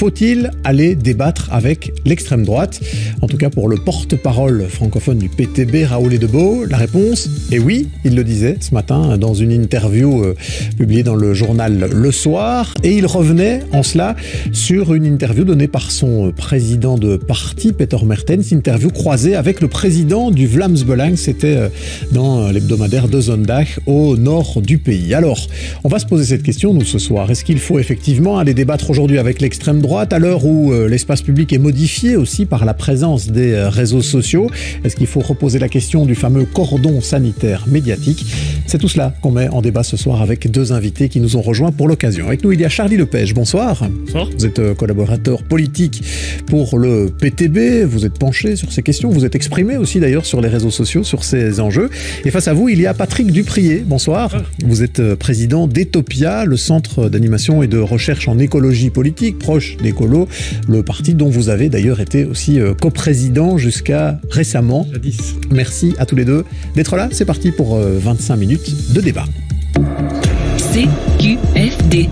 Faut-il aller débattre avec l'extrême droite? En tout cas pour le porte-parole francophone du PTB, Raoul Edebo, la réponse est oui. Il le disait ce matin dans une interview publiée dans le journal Le Soir. Et il revenait en cela sur une interview donnée par son président de parti, Peter Mertens, interview croisée avec le président du Vlaams Belang. C'était dans l'hebdomadaire de Zondag au nord du pays. Alors, on va se poser cette question, nous, ce soir. Est-ce qu'il faut effectivement aller débattre aujourd'hui avec l'extrême droite à l'heure où l'espace public est modifié aussi par la présence des réseaux sociaux? Est-ce qu'il faut reposer la question du fameux cordon sanitaire médiatique? C'est tout cela qu'on met en débat ce soir avec deux invités qui nous ont rejoints pour l'occasion. Avec nous, il y a Charlie Lepage. Bonsoir. Bonsoir. Vous êtes collaborateur politique pour le PTB. Vous êtes penché sur ces questions. Vous êtes exprimé aussi d'ailleurs sur les réseaux sociaux sur ces enjeux. Et face à vous, il y a Patrick Duprier. Bonsoir. Vous êtes président d'Etopia, le centre d'animation et de recherche en écologie politique, proche d'Écolo, le parti dont vous avez d'ailleurs été aussi coprésident jusqu'à récemment. Jadis. Merci à tous les deux d'être là. C'est parti pour 25 minutes de débat. CQFD.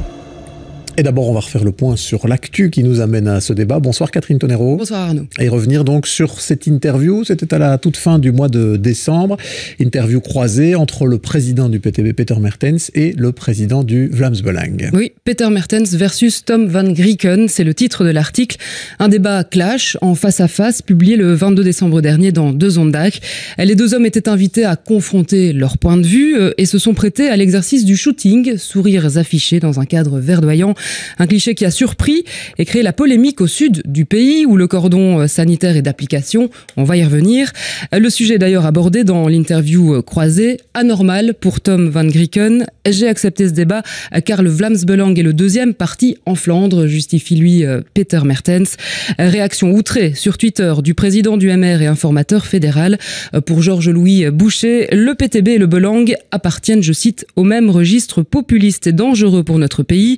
Et d'abord, on va refaire le point sur l'actu qui nous amène à ce débat. Bonsoir Catherine Tonero. Bonsoir Arnaud. Et revenir donc sur cette interview. C'était à la toute fin du mois de décembre. Interview croisée entre le président du PTB, Peter Mertens, et le président du Vlaams Belang. Oui, Peter Mertens versus Tom van Grieken, c'est le titre de l'article. Un débat clash en face à face, publié le 22 décembre dernier dans De Zondag. Les deux hommes étaient invités à confronter leurs points de vue et se sont prêtés à l'exercice du shooting, sourires affichés dans un cadre verdoyant. Un cliché qui a surpris et créé la polémique au sud du pays où le cordon sanitaire est d'application. On va y revenir. Le sujet est d'ailleurs abordé dans l'interview croisée. Anormal pour Tom van Grieken. J'ai accepté ce débat car le Vlaams Belang est le deuxième parti en Flandre, justifie lui Peter Mertens. Réaction outrée sur Twitter du président du MR et informateur fédéral. Pour Georges-Louis Boucher, le PTB et le Belang appartiennent, je cite, au même registre populiste et dangereux pour notre pays.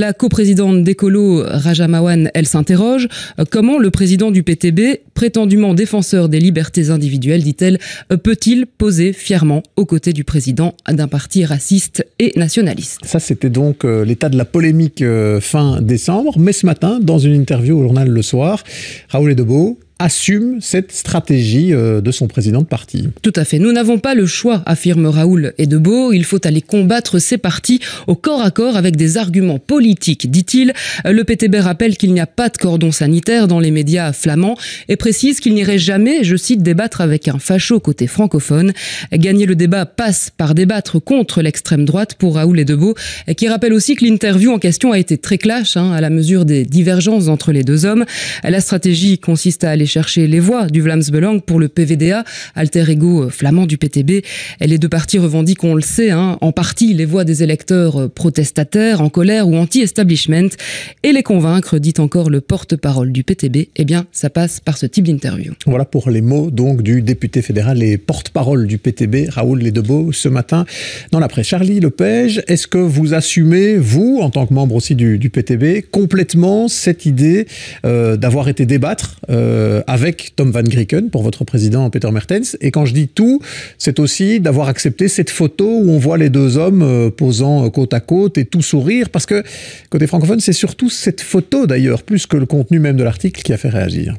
La coprésidente d'Écolo, Raja Mawan, elle s'interroge. Comment le président du PTB, prétendument défenseur des libertés individuelles, dit-elle, peut-il poser fièrement aux côtés du président d'un parti raciste et nationaliste? Ça, c'était donc l'état de la polémique fin décembre. Mais ce matin, dans une interview au journal Le Soir, Raoul Edebo assume cette stratégie de son président de parti. Tout à fait. Nous n'avons pas le choix, affirme Raoul Edebo. Il faut aller combattre ces partis au corps à corps avec des arguments politiques, dit-il. Le PTB rappelle qu'il n'y a pas de cordon sanitaire dans les médias flamands et précise qu'il n'irait jamais, je cite, débattre avec un facho côté francophone. Gagner le débat passe par débattre contre l'extrême droite pour Raoul Edebo, qui rappelle aussi que l'interview en question a été très clash, à la mesure des divergences entre les deux hommes. La stratégie consiste à aller chercher les voix du Vlaams Belang pour le PVDA, alter ego flamand du PTB. Les deux partis revendiquent, on le sait, en partie les voix des électeurs protestataires, en colère ou anti-establishment. Et les convaincre, dit encore le porte-parole du PTB, eh bien, ça passe par ce type d'interview. Voilà pour les mots donc du député fédéral et porte-parole du PTB, Raoul Edebo, ce matin dans la presse. Charlie Lepage, est-ce que vous assumez, vous, en tant que membre aussi du PTB, complètement cette idée d'avoir été débattre avec Tom van Grieken pour votre président Peter Mertens? Et quand je dis tout, c'est aussi d'avoir accepté cette photo où on voit les deux hommes posant côte à côte et tout sourire, parce que côté francophone, c'est surtout cette photo d'ailleurs, plus que le contenu même de l'article, qui a fait réagir.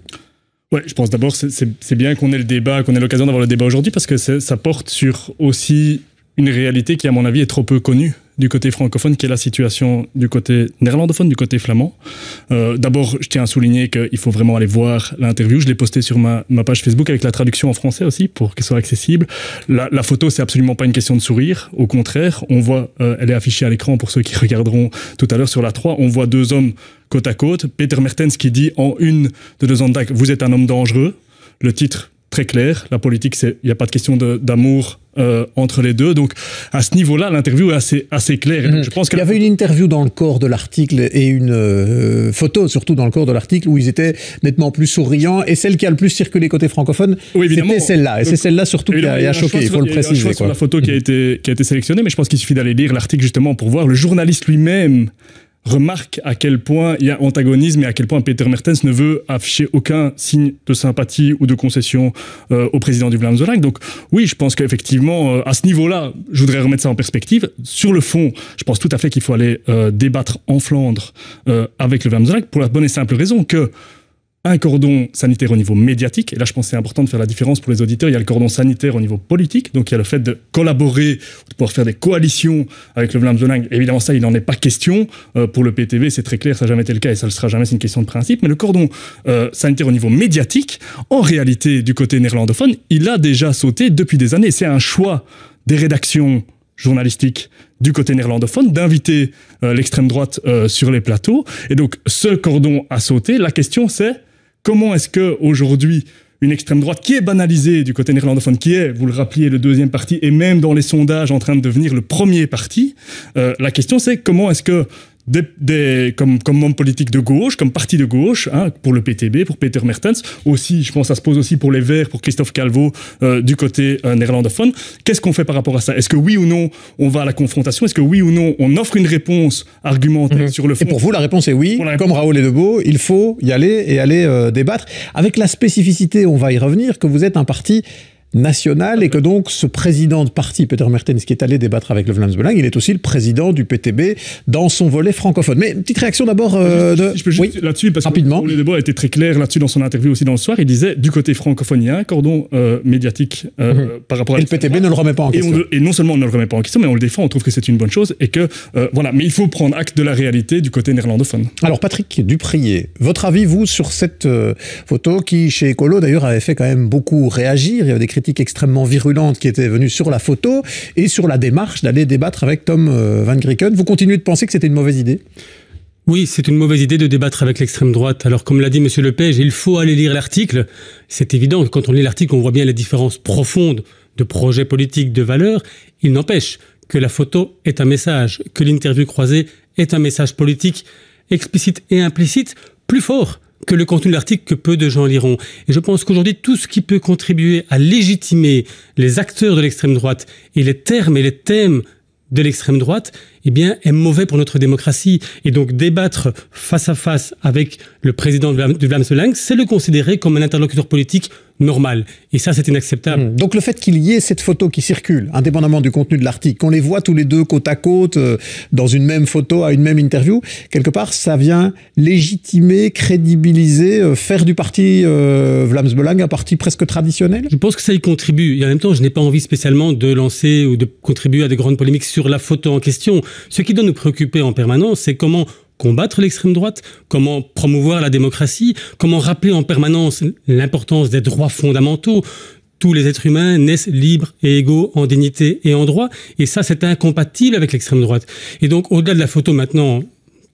Ouais, je pense d'abord c'est bien qu'on ait le débat, qu'on ait l'occasion d'avoir le débat aujourd'hui, parce que ça porte sur aussi une réalité qui, à mon avis, est trop peu connue du côté francophone, qui est la situation du côté néerlandophone, du côté flamand. D'abord, je tiens à souligner qu'il faut vraiment aller voir l'interview. Je l'ai postée sur ma page Facebook avec la traduction en français aussi, pour qu'elle soit accessible. La photo, c'est absolument pas une question de sourire. Au contraire, on voit, elle est affichée à l'écran pour ceux qui regarderont tout à l'heure sur la 3. On voit deux hommes côte à côte. Peter Mertens qui dit en une de De Zondag, vous êtes un homme dangereux. Le titre, très clair. La politique, il n'y a pas de question d'amour entre les deux. Donc, à ce niveau-là, l'interview est assez claire. Je pense que il y avait une interview dans le corps de l'article et une photo, surtout dans le corps de l'article, où ils étaient nettement plus souriants. Et celle qui a le plus circulé côté francophone, oui, c'était celle-là. Et c'est celle-là surtout qui a choqué, il faut le préciser. Il y a un choix sur la photo qui a été sélectionnée, mais je pense qu'il suffit d'aller lire l'article justement pour voir. Le journaliste lui-même remarque à quel point il y a antagonisme et à quel point Peter Mertens ne veut afficher aucun signe de sympathie ou de concession au président du Vlaamse Belang. Donc oui, je pense qu'effectivement, à ce niveau-là, je voudrais remettre ça en perspective. Sur le fond, je pense tout à fait qu'il faut aller débattre en Flandre avec le Vlaamse Belang pour la bonne et simple raison que un cordon sanitaire au niveau médiatique, et là je pense que c'est important de faire la différence pour les auditeurs, il y a le cordon sanitaire au niveau politique, donc il y a le fait de collaborer, de pouvoir faire des coalitions avec le Vlaamse Belang. Évidemment ça, il n'en est pas question. Pour le PTB, c'est très clair, ça n'a jamais été le cas et ça ne le sera jamais, c'est une question de principe. Mais le cordon sanitaire au niveau médiatique, en réalité, du côté néerlandophone, il a déjà sauté depuis des années. C'est un choix des rédactions journalistiques du côté néerlandophone d'inviter l'extrême droite sur les plateaux. Et donc ce cordon a sauté. La question c'est comment est-ce qu'aujourd'hui, une extrême droite qui est banalisée du côté néerlandophone, qui est, vous le rappeliez, le deuxième parti, et même dans les sondages en train de devenir le premier parti, la question c'est comment est-ce que comme membre politique de gauche, comme parti de gauche, hein, pour le PTB, pour Peter Mertens, aussi, je pense que ça se pose aussi pour les Verts, pour Christophe Calvo, du côté néerlandophone. Qu'est-ce qu'on fait par rapport à ça? Est-ce que oui ou non, on va à la confrontation? Est-ce que oui ou non, on offre une réponse argumentée sur le fond? Et pour vous, la réponse est oui. Comme Raoul Ledebeau, il faut y aller et aller débattre. Avec la spécificité, on va y revenir, que vous êtes un parti national et que donc ce président de parti, Peter Mertens, qui est allé débattre avec le Vlaamse Belang, il est aussi le président du PTB dans son volet francophone. Mais une petite réaction d'abord Je peux juste là-dessus, parce rapidement. que Ledebeau a été très clair là-dessus dans son interview aussi dans le soir. Il disait, du côté francophone, il y a un cordon médiatique par rapport à... Et le PTB ne le remet pas en question. Et non seulement on ne le remet pas en question, mais on le défend, on trouve que c'est une bonne chose et que, voilà. Mais il faut prendre acte de la réalité du côté néerlandophone. Alors Patrick Duprier, votre avis, vous, sur cette photo qui, chez Écolo, d'ailleurs, avait fait quand même beaucoup réagir. Il y avait des critiques extrêmement virulentes qui étaient venues sur la photo et sur la démarche d'aller débattre avec Tom Van Grieken. Vous continuez de penser que c'était une mauvaise idée ? Oui, c'est une mauvaise idée de débattre avec l'extrême droite. Alors, comme l'a dit M. Lepage, il faut aller lire l'article. C'est évident que quand on lit l'article, on voit bien les différences profondes de projets politiques, de valeurs. Il n'empêche que la photo est un message, que l'interview croisée est un message politique explicite et implicite, plus fort que le contenu de l'article que peu de gens liront. Et je pense qu'aujourd'hui, tout ce qui peut contribuer à légitimer les acteurs de l'extrême droite et les termes et les thèmes de l'extrême droite, eh bien, est mauvais pour notre démocratie. Et donc, débattre face à face avec le président du Vlaamse Belang, c'est le considérer comme un interlocuteur politique normal. Et ça, c'est inacceptable. Donc, le fait qu'il y ait cette photo qui circule, indépendamment du contenu de l'article, qu'on les voit tous les deux côte à côte, dans une même photo, à une même interview, quelque part, ça vient légitimer, crédibiliser, faire du parti Vlaamse Belang un parti presque traditionnel? Je pense que ça y contribue. Et en même temps, je n'ai pas envie spécialement de lancer ou de contribuer à des grandes polémiques sur la photo en question. Ce qui doit nous préoccuper en permanence, c'est comment combattre l'extrême droite, comment promouvoir la démocratie, comment rappeler en permanence l'importance des droits fondamentaux. Tous les êtres humains naissent libres et égaux en dignité et en droit. Et ça, c'est incompatible avec l'extrême droite. Et donc, au-delà de la photo maintenant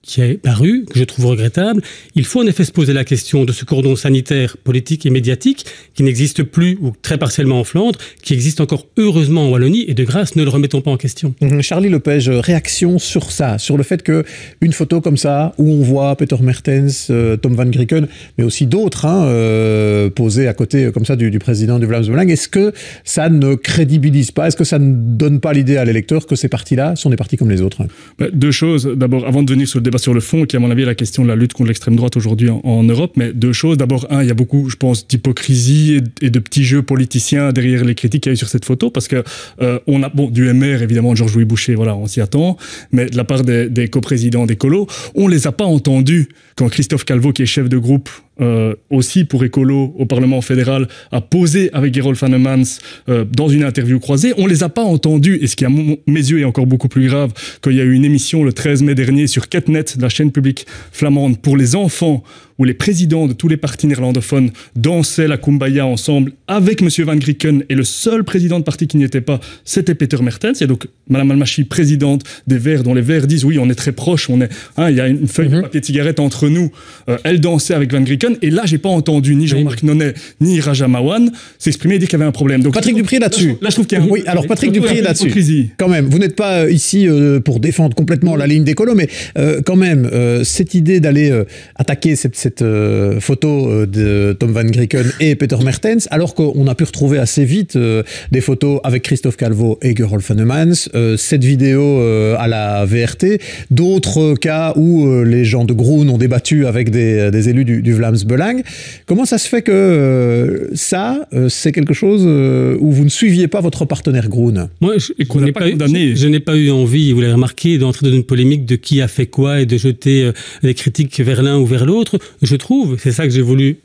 qui est paru, que je trouve regrettable, il faut en effet se poser la question de ce cordon sanitaire, politique et médiatique qui n'existe plus ou très partiellement en Flandre, qui existe encore heureusement en Wallonie, et de grâce, ne le remettons pas en question. Charlie Lepage, réaction sur ça, sur le fait qu'une photo comme ça, où on voit Peter Mertens, Tom Van Grieken, mais aussi d'autres, posés à côté comme ça du président du Vlaamse Belang, est-ce que ça ne crédibilise pas, est-ce que ça ne donne pas l'idée à l'électeur que ces partis-là sont des partis comme les autres? Deux choses. D'abord, avant de venir sur le débat sur le fond, qui à mon avis est la question de la lutte contre l'extrême droite aujourd'hui en Europe, mais deux choses. D'abord, il y a beaucoup, je pense, d'hypocrisie et de petits jeux politiciens derrière les critiques qu'il y a eu sur cette photo, parce que on a, du MR, évidemment, Georges-Louis Boucher, voilà, on s'y attend, mais de la part des coprésidents d'Écolo, on les a pas entendus quand Christophe Calvo, qui est chef de groupe aussi pour Écolo au Parlement fédéral, a posé avec Gerolf Annemans dans une interview croisée. On les a pas entendus, et ce qui à mes yeux est encore beaucoup plus grave, qu'il y a eu une émission le 13 mai dernier sur Ketnet, la chaîne publique flamande, pour les enfants, où les présidents de tous les partis néerlandophones dansaient la Kumbaya ensemble avec M. Van Grieken, et le seul président de parti qui n'y était pas, c'était Peter Mertens. Et donc Mme Almachi, présidente des Verts, dont les Verts disent oui, on est très proches, il y a une feuille de papier de cigarette entre nous. Elle dansait avec Van Grieken. Grieken. Et là, j'ai pas entendu ni Jean-Marc Nonnet, ni Raja Mawan s'exprimer et dire qu'il y avait un problème. Donc, Patrick Dupri est là-dessus. Là, je trouve qu'il y a Oui, alors Patrick Dupri est là-dessus. Quand même, vous n'êtes pas ici pour défendre complètement la ligne d'écolo, mais quand même, cette idée d'aller attaquer cette photo de Tom van Grieken et Peter Mertens, alors qu'on a pu retrouver assez vite des photos avec Christophe Calvo et Gerolf Annemans, cette vidéo à la VRT, d'autres cas où les gens de Groen ont débattu avec des élus du Vlaams Belang. Comment ça se fait que c'est quelque chose où vous ne suiviez pas votre partenaire Groen? Moi, je n'ai pas eu envie, vous l'avez remarqué, d'entrer dans une polémique de qui a fait quoi et de jeter des critiques vers l'un ou vers l'autre. Je trouve, c'est ça que j'ai voulu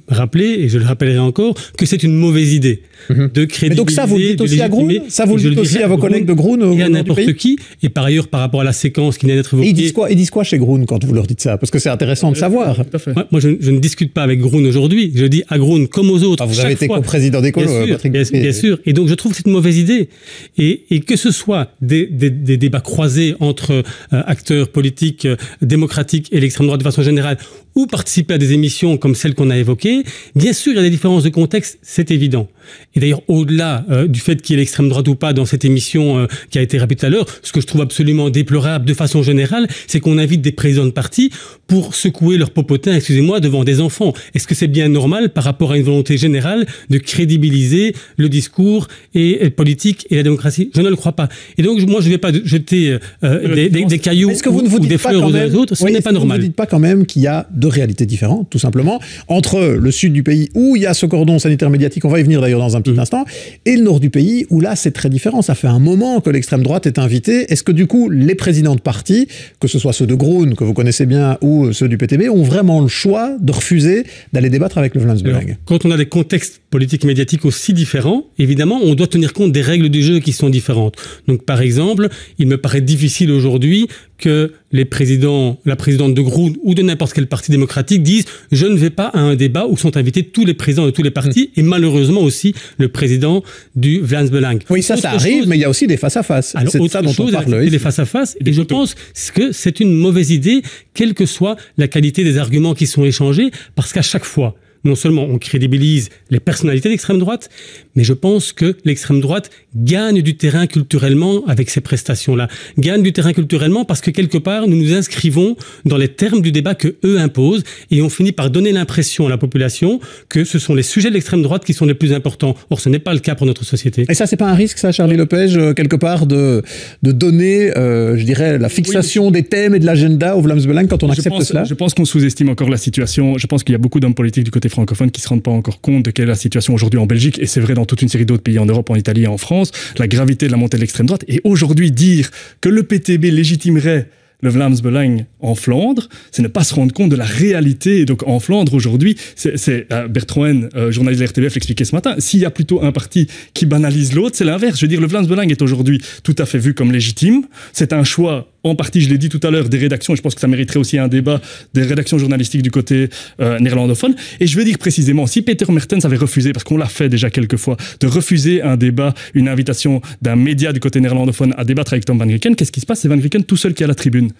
rappeler, et je le rappellerai encore, que c'est une mauvaise idée de crédibiliser. Mais donc ça, vous le dites aussi à Groen? Ça, vous le dites aussi à vos collègues de Groen? Et à n'importe qui. Et par ailleurs, par rapport à la séquence qui vient d'être évoquée... Ils disent quoi chez Groen quand vous leur dites ça? Parce que c'est intéressant de savoir. Tout à fait. Moi, je ne discute pas avec Groen aujourd'hui. Je dis à Groen comme aux autres. Vous avez été co-président d'écolo, Patrick Dupri. Bien sûr. Et donc, je trouve que c'est une mauvaise idée. Et que ce soit des débats croisés entre acteurs politiques, démocratiques et l'extrême droite de façon générale, ou participer à des émissions comme celles qu'on a évoquées, bien sûr, il y a des différences de contexte, c'est évident. Et d'ailleurs, au-delà du fait qu'il y ait l'extrême droite ou pas dans cette émission qui a été rappelée tout à l'heure, ce que je trouve absolument déplorable de façon générale, c'est qu'on invite des présidents de parti pour secouer leur popotin, excusez-moi, devant des enfants. Est-ce que c'est bien normal par rapport à une volonté générale de crédibiliser le discours et politique et la démocratie? Je ne le crois pas. Et donc, moi, je ne vais pas jeter des cailloux ou des fleurs aux uns aux autres. Ce n'est pas normal. Vous ne dites pas quand même qu'il y a deux réalités différentes, tout simplement, entre le sud du pays où il y a ce cordon sanitaire médiatique, on va y venir d'ailleurs dans un petit instant, et le nord du pays où là c'est très différent. Ça fait un moment que l'extrême droite est invitée. Est-ce que du coup les présidents de parti, que ce soit ceux de Groen que vous connaissez bien ou ceux du PTB, ont vraiment le choix de refuser d'aller débattre avec le Vlaams Belang? Quand on a des contextes politiques et médiatiques aussi différents, évidemment on doit tenir compte des règles du jeu qui sont différentes. Donc par exemple, il me paraît difficile aujourd'hui que la présidente de Groen ou de n'importe quel parti démocratique disent « je ne vais pas à un débat où sont invités tous les présidents de tous les partis et malheureusement aussi le président du Vlaams Belang ». Oui, ça arrive, mais il y a aussi des face-à-face. C'est ça dont on parle. Des face-à-face, et je pense que c'est une mauvaise idée, quelle que soit la qualité des arguments qui sont échangés, parce qu'à chaque fois, non seulement on crédibilise les personnalités d'extrême droite, mais je pense que l'extrême droite gagne du terrain culturellement avec ces prestations-là. Gagne du terrain culturellement parce que quelque part, nous nous inscrivons dans les termes du débat que eux imposent et on finit par donner l'impression à la population que ce sont les sujets de l'extrême droite qui sont les plus importants. Or, ce n'est pas le cas pour notre société. Et ça, c'est pas un risque, ça, Charlie Lepage, quelque part, de donner, je dirais, la fixation des thèmes et de l'agenda au Vlaams Belang quand on accepte cela? Je pense qu'on sous-estime encore la situation. Je pense qu'il y a beaucoup d'hommes politiques du côté francophones qui ne se rendent pas encore compte de quelle est la situation aujourd'hui en Belgique, et c'est vrai dans toute une série d'autres pays en Europe, en Italie et en France, la gravité de la montée de l'extrême droite. Et aujourd'hui, dire que le PTB légitimerait le Vlaams Belang en Flandre, c'est ne pas se rendre compte de la réalité. Et donc en Flandre aujourd'hui, c'est Bertrand, journaliste de RTBF, l'expliquait ce matin, s'il y a plutôt un parti qui banalise l'autre, c'est l'inverse. Je veux dire, le Vlaams Belang est aujourd'hui tout à fait vu comme légitime. C'est un choix, en partie, je l'ai dit tout à l'heure, des rédactions, et je pense que ça mériterait aussi un débat des rédactions journalistiques du côté néerlandophone. Et je veux dire précisément, si Peter Mertens avait refusé, parce qu'on l'a fait déjà quelques fois, de refuser un débat, une invitation d'un média du côté néerlandophone à débattre avec Tom van Grieken, qu'est-ce qui se passe? C'est Van Grieken tout seul qui est à la tribune.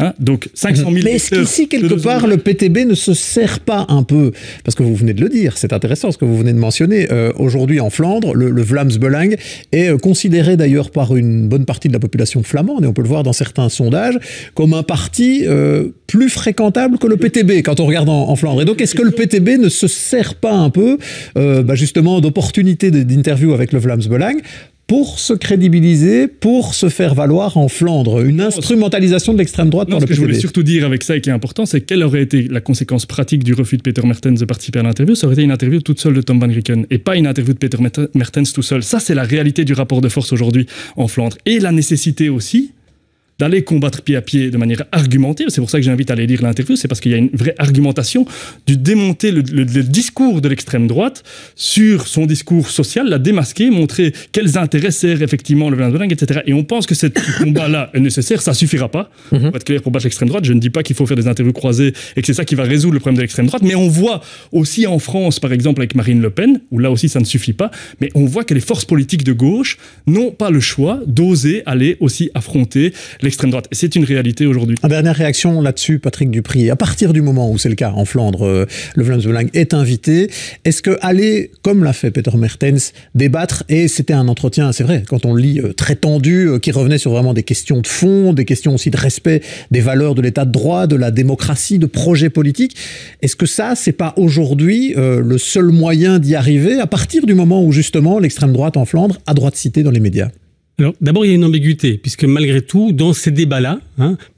Hein, donc 500 000. Mais est-ce qu'ici, quelque part, le PTB ne se sert pas un peu, parce que vous venez de le dire, c'est intéressant ce que vous venez de mentionner, aujourd'hui en Flandre, le Vlaams Belang est considéré d'ailleurs par une bonne partie de la population flamande, et on peut le voir dans certains sondages, comme un parti plus fréquentable que le PTB quand on regarde en Flandre. Et donc est-ce que le PTB ne se sert pas un peu justement d'opportunités d'interview avec le Vlaams Belang pour se crédibiliser, pour se faire valoir en Flandre, une instrumentalisation de l'extrême droite par le PTB. Ce que je voulais surtout dire avec ça et qui est important, c'est quelle aurait été la conséquence pratique du refus de Peter Mertens de participer à l'interview. Ça aurait été une interview toute seule de Tom van Grieken et pas une interview de Peter Mertens tout seul. Ça, c'est la réalité du rapport de force aujourd'hui en Flandre. Et la nécessité aussi d'aller combattre pied à pied de manière argumentée. C'est pour ça que j'invite à aller lire l'interview, c'est parce qu'il y a une vraie argumentation du démonter le discours de l'extrême droite sur son discours social, la démasquer, montrer quels intérêts sert effectivement le Vlaams Belang, etc. Et on pense que ce combat-là est nécessaire, ça suffira pas. Pour être clair, pour battre l'extrême droite, je ne dis pas qu'il faut faire des interviews croisées et que c'est ça qui va résoudre le problème de l'extrême droite, mais on voit aussi en France, par exemple avec Marine Le Pen, où là aussi ça ne suffit pas, mais on voit que les forces politiques de gauche n'ont pas le choix d'oser aller aussi affronter l'extrême droite. Et c'est une réalité aujourd'hui. Une dernière réaction là-dessus, Patrick Dupriez. À partir du moment où c'est le cas en Flandre, le Vlaams Belang est invité, est-ce que aller, comme l'a fait Peter Mertens, débattre, et c'était un entretien, c'est vrai, quand on le lit, très tendu, qui revenait sur vraiment des questions de fond, des questions aussi de respect des valeurs de l'état de droit, de la démocratie, de projets politiques, est-ce que ça, c'est pas aujourd'hui le seul moyen d'y arriver, à partir du moment où justement l'extrême droite en Flandre a droit de citer dans les médias? Alors, d'abord, il y a une ambiguïté, puisque malgré tout, dans ces débats-là,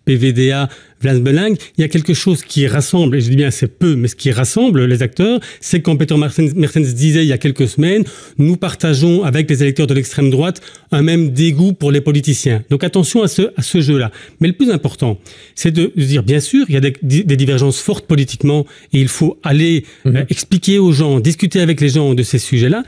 PVDA, Vlaams Belang, il y a quelque chose qui rassemble, et je dis bien c'est peu, mais ce qui rassemble les acteurs, c'est quand Peter Mertens disait il y a quelques semaines, nous partageons avec les électeurs de l'extrême droite un même dégoût pour les politiciens. Donc attention à ce jeu-là. Mais le plus important, c'est de dire, bien sûr, il y a des divergences fortes politiquement, et il faut aller expliquer aux gens, discuter avec les gens de ces sujets-là,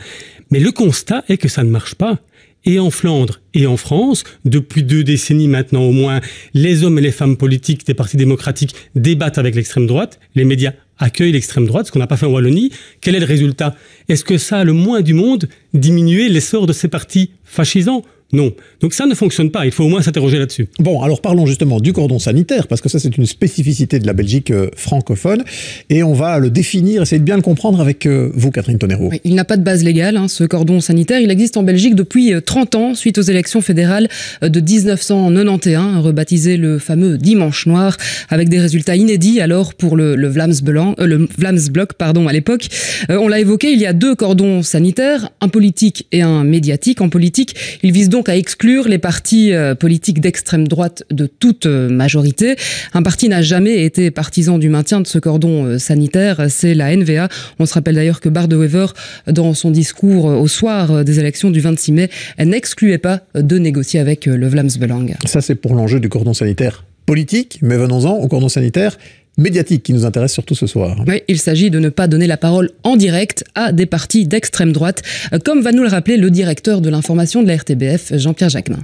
mais le constat est que ça ne marche pas. Et en Flandre et en France, depuis 2 décennies maintenant au moins, les hommes et les femmes politiques des partis démocratiques débattent avec l'extrême droite, les médias accueillent l'extrême droite, ce qu'on n'a pas fait en Wallonie. Quel est le résultat? Est-ce que ça a le moins du monde diminué l'essor de ces partis fascisants? Non. Donc ça ne fonctionne pas, il faut au moins s'interroger là-dessus. Bon, alors parlons justement du cordon sanitaire, parce que ça c'est une spécificité de la Belgique francophone, et on va le définir, essayer de bien le comprendre avec vous, Catherine Tonnerot. Oui, il n'a pas de base légale, ce cordon sanitaire. Il existe en Belgique depuis 30 ans, suite aux élections fédérales de 1991, rebaptisé le fameux Dimanche Noir, avec des résultats inédits alors pour le Vlaams Blok, à l'époque. On l'a évoqué, il y a 2 cordons sanitaires, un politique et un médiatique. En politique, il vise donc à exclure les partis politiques d'extrême droite de toute majorité. Un parti n'a jamais été partisan du maintien de ce cordon sanitaire, c'est la NVA. On se rappelle d'ailleurs que Bart De Wever, dans son discours au soir des élections du 26 mai, n'excluait pas de négocier avec le Vlaams Belang. Ça, c'est pour l'enjeu du cordon sanitaire politique, mais venons-en au cordon sanitaire médiatique qui nous intéresse surtout ce soir. Oui, il s'agit de ne pas donner la parole en direct à des partis d'extrême droite, comme va nous le rappeler le directeur de l'information de la RTBF, Jean-Pierre Jacquemin.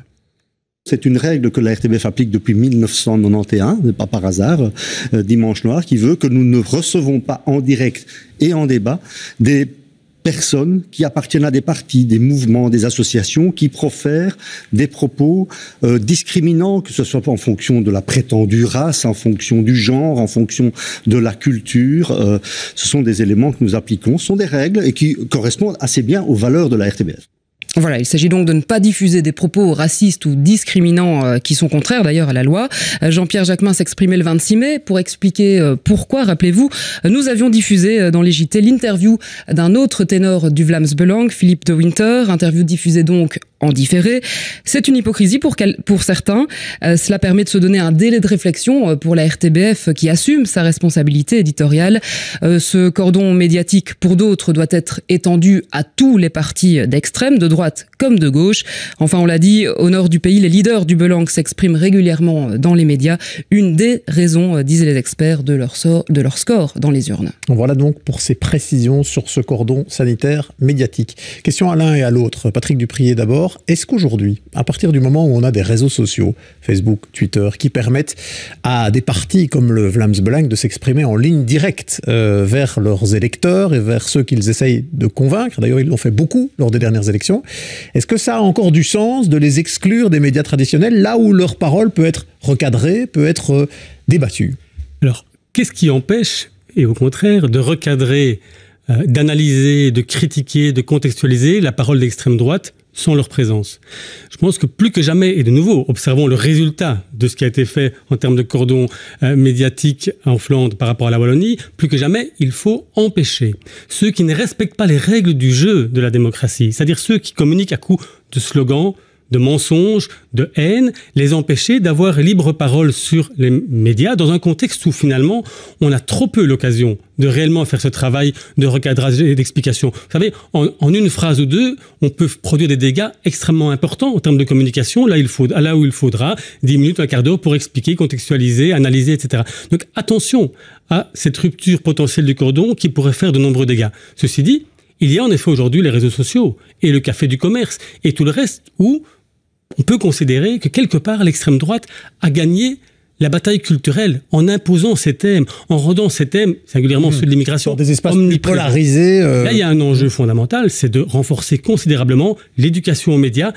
C'est une règle que la RTBF applique depuis 1991, pas par hasard, Dimanche Noir, qui veut que nous ne recevons pas en direct et en débat des personnes qui appartiennent à des partis, des mouvements, des associations qui profèrent des propos discriminants, que ce soit en fonction de la prétendue race, en fonction du genre, en fonction de la culture. Ce sont des éléments que nous appliquons, ce sont des règles et qui correspondent assez bien aux valeurs de la RTBF. Voilà, il s'agit donc de ne pas diffuser des propos racistes ou discriminants qui sont contraires d'ailleurs à la loi. Jean-Pierre Jacquemin s'exprimait le 26 mai pour expliquer pourquoi, rappelez-vous, nous avions diffusé dans les JT l'interview d'un autre ténor du Vlaams Belang, Philippe de Winter, interview diffusée donc en différé. C'est une hypocrisie pour certains. Cela permet de se donner un délai de réflexion pour la RTBF qui assume sa responsabilité éditoriale. Ce cordon médiatique, pour d'autres, doit être étendu à tous les partis d'extrême, de droite comme de gauche. Enfin, on l'a dit, au nord du pays, les leaders du Belang s'expriment régulièrement dans les médias. Une des raisons, disaient les experts, de leur score dans les urnes. Voilà donc pour ces précisions sur ce cordon sanitaire médiatique. Question à l'un et à l'autre. Patrick Dupriez d'abord. Est-ce qu'aujourd'hui, à partir du moment où on a des réseaux sociaux, Facebook, Twitter, qui permettent à des partis comme le Vlaams Belang de s'exprimer en ligne directe vers leurs électeurs et vers ceux qu'ils essayent de convaincre, d'ailleurs ils l'ont fait beaucoup lors des dernières élections, est-ce que ça a encore du sens de les exclure des médias traditionnels, là où leur parole peut être recadrée, peut être débattue? Alors, qu'est-ce qui empêche, et au contraire, de recadrer, d'analyser, de critiquer, de contextualiser la parole d'extrême droite sans leur présence? Je pense que plus que jamais, et de nouveau, observons le résultat de ce qui a été fait en termes de cordon médiatique en Flandre par rapport à la Wallonie, plus que jamais, il faut empêcher ceux qui ne respectent pas les règles du jeu de la démocratie, c'est-à-dire ceux qui communiquent à coups de slogans, de mensonges, de haine, les empêcher d'avoir libre parole sur les médias dans un contexte où finalement on a trop peu l'occasion de réellement faire ce travail de recadrage et d'explication. Vous savez, en une phrase ou deux, on peut produire des dégâts extrêmement importants en termes de communication, là où il faudra 10 minutes, un quart d'heure pour expliquer, contextualiser, analyser, etc. Donc attention à cette rupture potentielle du cordon qui pourrait faire de nombreux dégâts. Ceci dit, il y a en effet aujourd'hui les réseaux sociaux et le café du commerce et tout le reste où on peut considérer que quelque part l'extrême droite a gagné la bataille culturelle en imposant ces thèmes, en rendant ces thèmes, singulièrement ceux de l'immigration, des espaces plus polarisés. Là, il y a un enjeu fondamental, c'est de renforcer considérablement l'éducation aux médias,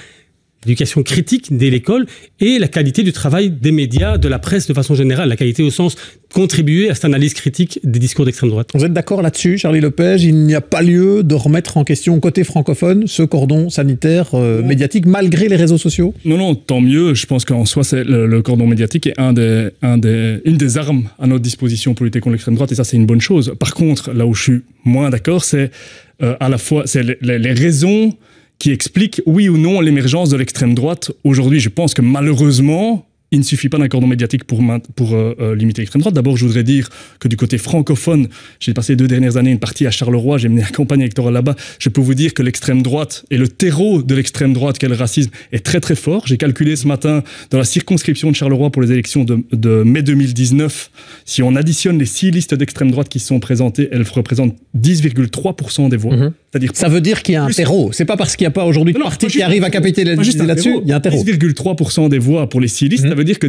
l'éducation critique dès l'école et la qualité du travail des médias, de la presse de façon générale, la qualité au sens contribuer à cette analyse critique des discours d'extrême droite. Vous êtes d'accord là-dessus, Charlie Lepage? Il n'y a pas lieu de remettre en question, côté francophone, ce cordon sanitaire médiatique, malgré les réseaux sociaux? Non, tant mieux. Je pense qu'en soi, le cordon médiatique est une des armes à notre disposition pour lutter contre l'extrême droite, et ça, c'est une bonne chose. Par contre, là où je suis moins d'accord, c'est à la fois les raisons qui explique, oui ou non, l'émergence de l'extrême droite. Aujourd'hui, je pense que malheureusement, il ne suffit pas d'un cordon médiatique pour limiter l'extrême droite. D'abord, je voudrais dire que du côté francophone, j'ai passé 2 dernières années une partie à Charleroi, j'ai mené la campagne électorale là-bas. Je peux vous dire que l'extrême droite et le terreau de l'extrême droite, qu'est le racisme, est très très fort. J'ai calculé ce matin dans la circonscription de Charleroi pour les élections de mai 2019, si on additionne les 6 listes d'extrême droite qui sont présentées, elles représentent 10,3% des voix. C'est-à-dire ça veut dire qu'il y a un terreau. C'est pas parce qu'il n'y a pas aujourd'hui de parti qui arrive à capitaliser là-dessus. Il y a un terreau. 10,3% des voix pour les 6 listes, ça veut dire que...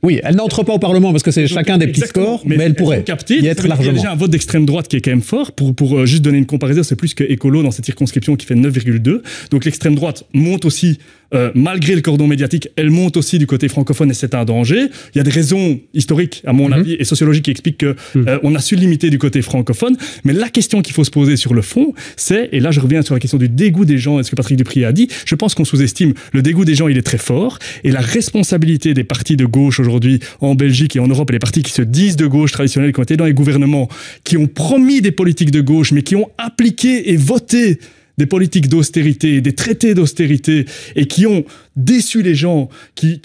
Oui, elle n'entre pas au Parlement parce que c'est chacun des petits scores, mais elle pourrait y être largement. Il y a déjà un vote d'extrême droite qui est quand même fort. Pour juste donner une comparaison, c'est plus que Écolo dans cette circonscription qui fait 9,2. Donc l'extrême droite monte aussi, malgré le cordon médiatique, elle monte aussi du côté francophone et c'est un danger. Il y a des raisons historiques, à mon avis, et sociologiques qui expliquent qu'on a su limiter du côté francophone. Mais la question qu'il faut se poser sur le fond, c'est, et là je reviens sur la question du dégoût des gens et ce que Patrick Dupriez a dit, je pense qu'on sous-estime le dégoût des gens, il est très fort, et la responsabilité des partis de gauche aujourd'hui en Belgique et en Europe, et les partis qui se disent de gauche traditionnels, qui ont été dans les gouvernements, qui ont promis des politiques de gauche, mais qui ont appliqué et voté des politiques d'austérité, des traités d'austérité, et qui ont déçu les gens, qui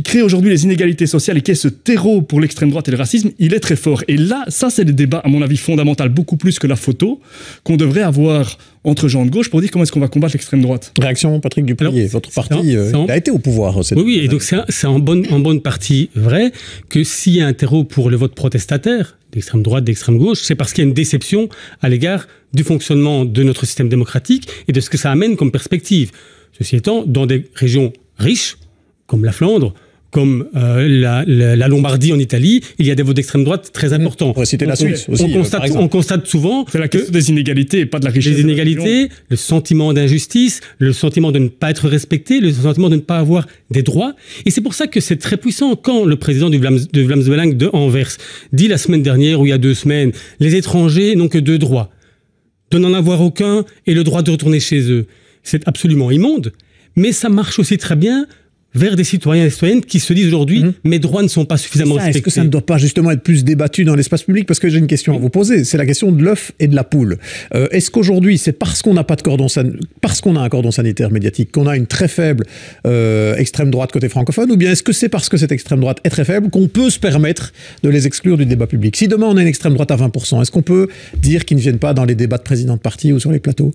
créent aujourd'hui les inégalités sociales et qui est ce terreau pour l'extrême droite et le racisme, il est très fort. Et là, ça c'est le débat, à mon avis, fondamental, beaucoup plus que la photo, qu'on devrait avoir entre gens de gauche pour dire comment est-ce qu'on va combattre l'extrême droite. Réaction, Patrick Dupriez, votre parti il a été au pouvoir. Oui, et donc c'est en bonne partie vrai que s'il y a un terreau pour le vote protestataire, d'extrême droite, d'extrême gauche, c'est parce qu'il y a une déception à l'égard du fonctionnement de notre système démocratique et de ce que ça amène comme perspective. Ceci étant, dans des régions riches, comme la Flandre, comme la Lombardie en Italie, il y a des votes d'extrême droite très importants. On pourrait citer la Suisse aussi, on constate souvent c'est la question des inégalités et pas de la richesse. Les inégalités, le sentiment d'injustice, le sentiment de ne pas être respecté, le sentiment de ne pas avoir des droits. Et c'est pour ça que c'est très puissant quand le président de Vlaams de Anvers dit la semaine dernière ou il y a 2 semaines, les étrangers n'ont que 2 droits, de n'en avoir aucun et le droit de retourner chez eux. C'est absolument immonde, mais ça marche aussi très bien vers des citoyens et citoyennes qui se disent aujourd'hui mes droits ne sont pas suffisamment respectés. Est-ce que ça ne doit pas justement être plus débattu dans l'espace public? Parce que j'ai une question à vous poser, c'est la question de l'œuf et de la poule. Est-ce qu'aujourd'hui, c'est parce qu'on n'a pas de parce qu'on a un cordon sanitaire médiatique, qu'on a une très faible extrême droite côté francophone, ou bien est-ce que c'est parce que cette extrême droite est très faible qu'on peut se permettre de les exclure du débat public? Si demain on a une extrême droite à 20%, est-ce qu'on peut dire qu'ils ne viennent pas dans les débats de présidents de parti ou sur les plateaux?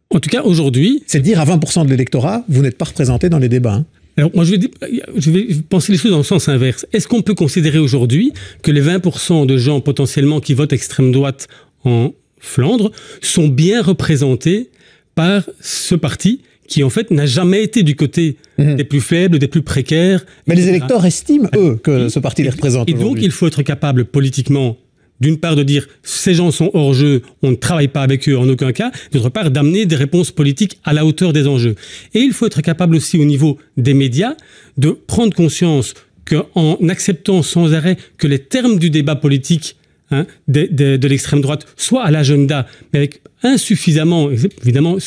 En tout cas, aujourd'hui... C'est dire à 20% de l'électorat, vous n'êtes pas représenté dans les débats. Hein. Alors, moi, je vais penser les choses dans le sens inverse. Est-ce qu'on peut considérer aujourd'hui que les 20% de gens potentiellement qui votent extrême droite en Flandre sont bien représentés par ce parti qui, en fait, n'a jamais été du côté des plus faibles, des plus précaires. Mais les électeurs estiment, eux, que ce parti les représente aujourd'hui. Et donc, il faut être capable politiquement, d'une part, de dire ces gens sont hors jeu, on ne travaille pas avec eux en aucun cas, d'autre part, d'amener des réponses politiques à la hauteur des enjeux. Et il faut être capable aussi au niveau des médias de prendre conscience qu'en acceptant sans arrêt que les termes du débat politique de l'extrême droite soient à l'agenda, mais avec insuffisamment, évidemment,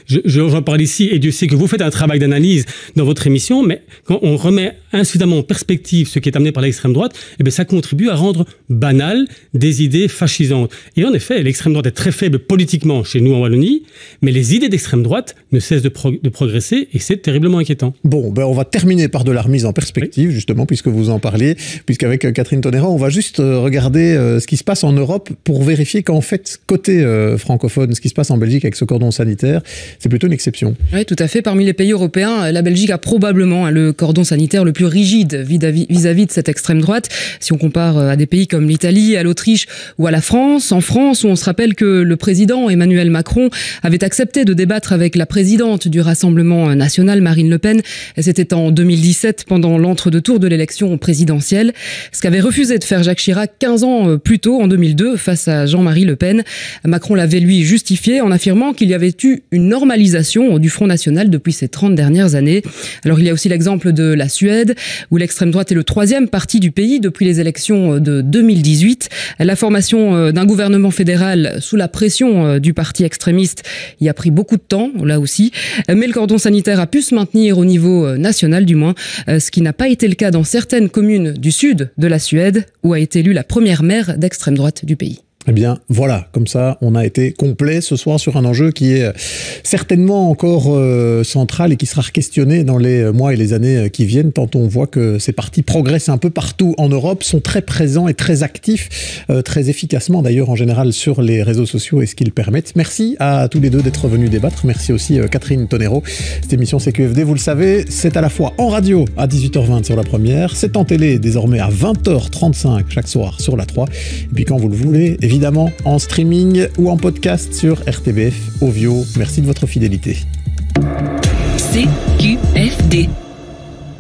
j'en parle ici, et Dieu sait que vous faites un travail d'analyse dans votre émission, mais quand on remet insuffisamment en perspective ce qui est amené par l'extrême droite, eh bien, ça contribue à rendre banal des idées fascisantes. Et en effet, l'extrême droite est très faible politiquement chez nous en Wallonie, mais les idées d'extrême droite ne cessent de progresser, et c'est terriblement inquiétant. Bon, ben on va terminer par de la remise en perspective, justement, puisque vous en parliez, puisqu'avec Catherine Tonera, on va juste regarder ce qui se passe en Europe pour vérifier qu'en fait, côté francophone, ce qui se passe en Belgique avec ce cordon sanitaire, c'est plutôt une exception. Oui, tout à fait. Parmi les pays européens, la Belgique a probablement le cordon sanitaire le plus rigide vis-à-vis de cette extrême droite. Si on compare à des pays comme l'Italie, à l'Autriche ou à la France, en France, où on se rappelle que le président Emmanuel Macron avait accepté de débattre avec la présidente du Rassemblement national, Marine Le Pen. C'était en 2017, pendant l'entre-deux-tours de l'élection présidentielle. Ce qu'avait refusé de faire Jacques Chirac 15 ans plus tôt. chaud en 2002 face à Jean-Marie Le Pen. Macron l'avait lui justifié en affirmant qu'il y avait eu une normalisation du Front National depuis ces 30 dernières années. Alors il y a aussi l'exemple de la Suède, où l'extrême droite est le 3e parti du pays depuis les élections de 2018. La formation d'un gouvernement fédéral sous la pression du parti extrémiste y a pris beaucoup de temps, là aussi. Mais le cordon sanitaire a pu se maintenir au niveau national du moins, ce qui n'a pas été le cas dans certaines communes du sud de la Suède, où a été élue la première maire d'extrême droite du pays. Eh bien, voilà, comme ça, on a été complet ce soir sur un enjeu qui est certainement encore central et qui sera questionné dans les mois et les années qui viennent, tant on voit que ces partis progressent un peu partout en Europe, sont très présents et très actifs, très efficacement d'ailleurs en général sur les réseaux sociaux et ce qu'ils permettent. Merci à tous les deux d'être venus débattre. Merci aussi Catherine Tonero. Cette émission CQFD, vous le savez, c'est à la fois en radio à 18h20 sur la première, c'est en télé désormais à 20h35 chaque soir sur la 3, et puis quand vous le voulez, évidemment en streaming ou en podcast sur RTBF Ovio. Merci de votre fidélité. CQFD.